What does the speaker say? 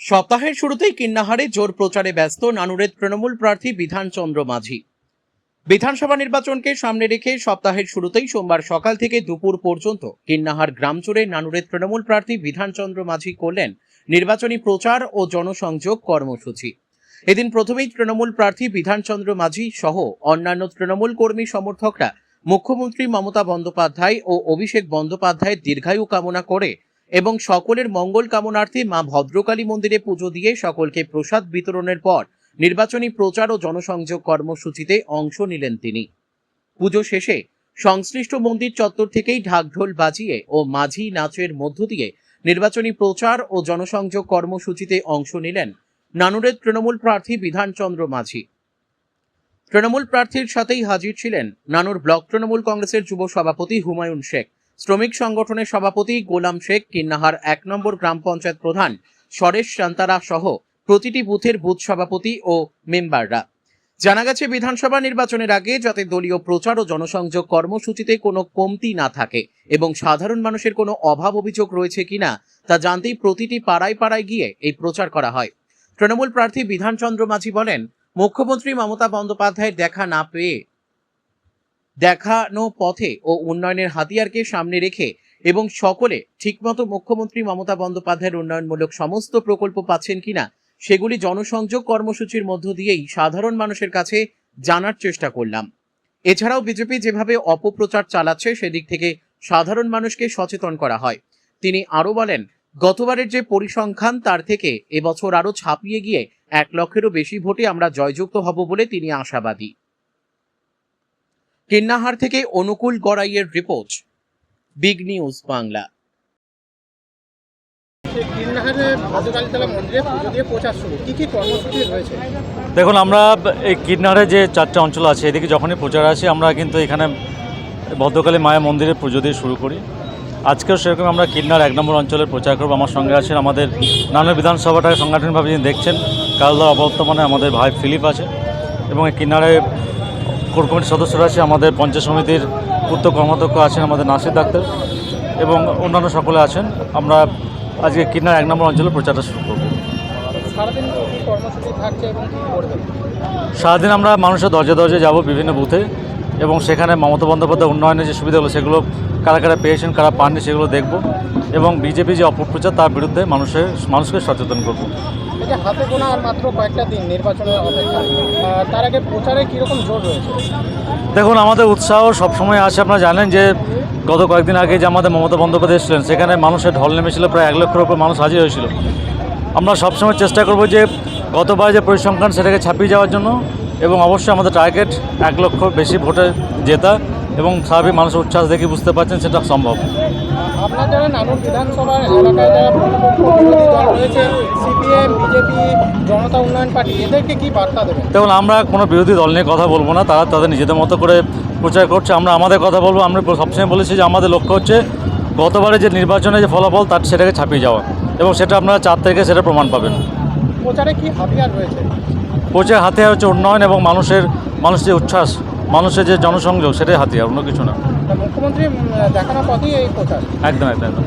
সপ্তাহের শুরুতেই কিন্নাহারে জোর প্রচারে ব্যস্ত নানুরের তৃণমূল প্রার্থী বিধানচন্দ্র মাঝি। বিধানসভা নির্বাচনকে সামনে রেখে সপ্তাহের শুরুতেই সোমবার সকাল থেকে দুপুর পর্যন্ত কিন্নাহার গ্রাম জুড়ে নানুরের তৃণমূল প্রার্থী বিধানচন্দ্র মাঝি করলেন নির্বাচনী প্রচার ও জনসংযোগ কর্মসূচি। এদিন প্রথমেই তৃণমূল প্রার্থী বিধানচন্দ্র মাঝি সহ অন্যান্য তৃণমূল কর্মী সমর্থকরা মুখ্যমন্ত্রী মমতা বন্দ্যোপাধ্যায় ও অভিষেক বন্দ্যোপাধ্যায়ের দীর্ঘায়ু কামনা করে এবং সকলের মঙ্গল কামনার্থে মা ভদ্রকালী মন্দিরে পুজো দিয়ে সকলকে প্রসাদ বিতরণের পর নির্বাচনী প্রচার ও জনসংযোগ কর্মসূচিতে অংশ নিলেন তিনি। পুজো শেষে সংশ্লিষ্ট মন্দির চত্বর থেকেই ঢাকঢোল বাজিয়ে ও মাঝি নাচের মধ্য দিয়ে নির্বাচনী প্রচার ও জনসংযোগ কর্মসূচিতে অংশ নিলেন নানুরের তৃণমূল প্রার্থী বিধানচন্দ্র মাঝি। তৃণমূল প্রার্থীর সাথেই হাজির ছিলেন নানুর ব্লক তৃণমূল কংগ্রেসের যুব সভাপতি হুমায়ুন শেখ, শ্রমিক সংগঠনের সভাপতি গোলাম শেখ, কিন্নাহার ১ নম্বর গ্রাম পঞ্চায়েত প্রধান সরেশ শান্তারা সহ প্রতিটি বুথের বুথ সভাপতি ও মেম্বাররা। জানা গেছে, বিধানসভা নির্বাচনের আগে যাতে দলীয় প্রচার ও জনসংযোগ কর্মসূচিতে কোনো কমতি না থাকে এবং সাধারণ মানুষের কোনো অভাব অভিযোগ রয়েছে কিনা তা জানতেই প্রতিটি পাড়ায় পাড়ায় গিয়ে এই প্রচার করা হয়। তৃণমূল প্রার্থী বিধানচন্দ্র মাঝি বলেন, মুখ্যমন্ত্রী মমতা বন্দ্যোপাধ্যায়ের দেখা না পেয়ে দেখানো পথে ও উন্নয়নের হাতিয়ারকে সামনে রেখে এবং সকলে ঠিকমতো মুখ্যমন্ত্রী মমতা বন্দ্যোপাধ্যায়ের উন্নয়নমূলক সমস্ত প্রকল্প পাচ্ছেন কিনা সেগুলি জনসংযোগ কর্মসূচির মধ্য দিয়েই সাধারণ মানুষের কাছে জানার চেষ্টা করলাম। এছাড়াও বিজেপি যেভাবে অপপ্রচার চালাচ্ছে সেদিক থেকে সাধারণ মানুষকে সচেতন করা হয়। তিনি আরও বলেন, গতবারের যে পরিসংখ্যান তার থেকে এবছর আরও ছাপিয়ে গিয়ে ১ লক্ষেরও বেশি ভোটে আমরা জয়যুক্ত হব বলে তিনি আশাবাদী। কিন্নাহার থেকে অনুকূল গড়াইয়ের রিপোর্ট, বিগ নিউজ বাংলা। দেখুন, আমরা এই কিন্নাহারে যে 4টে অঞ্চল আছে এদিকে যখনই প্রচার আসে আমরা কিন্তু এখানে ভদ্রকালী মায়ের মন্দিরে পুজো দিয়ে শুরু করি। আজকেও সেরকম আমরা কিন্নাহার 1 নম্বর অঞ্চলের প্রচার করব। আমার সঙ্গে আছেন আমাদের নানুর বিধানসভাটাকে সাংগঠনিকভাবে যিনি দেখছেন কালদার অবর্তমানে আমাদের ভাই ফিলিপ আছে এবং এই কিন্নাহারে কোর কমিটির সদস্যরা আছে, আমাদের পঞ্চায়েত সমিতির পূর্ত কর্মাধ্যক্ষ আছেন আমাদের নাসির ডাক্তার এবং অন্যান্য সকলে আছেন। আমরা আজকে কিন্নাহার 1 নম্বর অঞ্চলে প্রচারটা শুরু করব। সারাদিন আমরা মানুষের দরজা দরজায় যাব বিভিন্ন বুথে এবং সেখানে মমতা বন্দ্যোপাধ্যায় উন্নয়নের যে সুবিধাগুলো সেগুলো কারা কারা পেয়েছেন কারা পাননি সেগুলো দেখব এবং বিজেপি যে অপপ্রচার তার বিরুদ্ধে মানুষকে সচেতন করব। হাতে গোনা আর মাত্র কয়েকটা দিন নির্বাচনের অপেক্ষা, তার আগে প্রচারে কীরকম জোর রয়েছে? দেখুন, আমাদের উৎসাহ সবসময় আছে। আপনারা জানেন যে গত কয়েকদিন আগে যে আমাদের মমতা বন্দ্যোপাধ্যায় এসেছিলেন সেখানে মানুষের ঢল নেমেছিল, প্রায় 1 লক্ষের উপর মানুষ হাজির হয়েছিল। আমরা সবসময় চেষ্টা করব যে গতবার যে পরিসংখ্যান সেটাকে ছাপিয়ে যাওয়ার জন্য এবং অবশ্যই আমাদের টার্গেট 1 লক্ষ বেশি ভোটে জেতা এবং স্বাভাবিক মানুষের উচ্ছ্বাস দেখে বুঝতে পারছেন সেটা সম্ভব। আপনার যারা নানুর বিধানসভার এলাকায় যারা বিরোধী দল রয়েছে, সিপিএম, বিজেপি, জনতা উন্নয়ন পার্টি, এদেরকে কি বার্তা দেবেন? দেখুন, আমরা কোনো বিরোধী দল নিয়ে কথা বলবো না, তারা তাদের নিজেদের মতো করে প্রচার করছে। আমরা আমাদের কথা বলবো। আমরা সবসময় বলেছি যে আমাদের লক্ষ্য হচ্ছে গতবারে যে নির্বাচনে যে ফলাফল তার সেটাকে ছাপিয়ে যাওয়া এবং সেটা আপনারা 4 তারিখে সেটা প্রমাণ পাবেন। প্রচারে কি হাতিয়ার রয়েছে? প্রচার হাতিয়ার হচ্ছে উন্নয়ন এবং মানুষের যে উচ্ছ্বাস, মানুষের যে জনসংযোগ, সেটাই হাতিয়ার, অন্য কিছু না। মুখ্যমন্ত্রী দেখানো পথেই এই প্রচার। একদম একদম একদম।